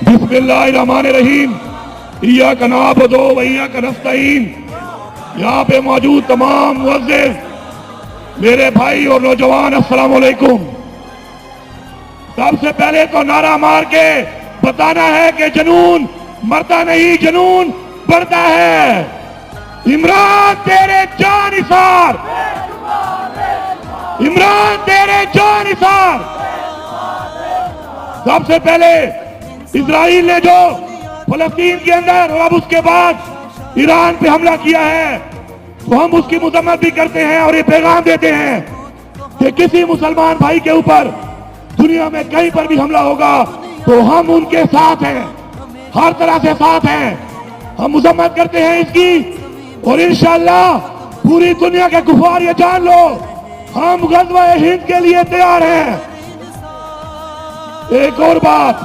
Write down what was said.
बिस्मिल्लाहिर्रहमानिर्रहीम। इय्याक नअबुदु व इय्याक नस्तईन। यहाँ पे मौजूद तमाम मुअज़्ज़िज़ मेरे भाई और नौजवान, अस्सलाम वालेकुम। सबसे पहले तो नारा मार के बताना है कि जुनून मरता नहीं, जुनून बढ़ता है। इमरान तेरे जानिसार, इमरान तेरे जानिसार। सबसे पहले इजराइल ने जो फलस्तीन के अंदर और अब उसके बाद ईरान पे हमला किया है, तो हम उसकी मजम्मत भी करते हैं और ये पैगाम देते हैं कि किसी मुसलमान भाई के ऊपर दुनिया में कहीं पर भी हमला होगा तो हम उनके साथ हैं, हर तरह से साथ हैं। हम मजम्मत करते हैं इसकी और इंशाअल्लाह पूरी दुनिया के कुफार ये जान लो, हम गज़वा हिंद के लिए तैयार हैं। एक और बात,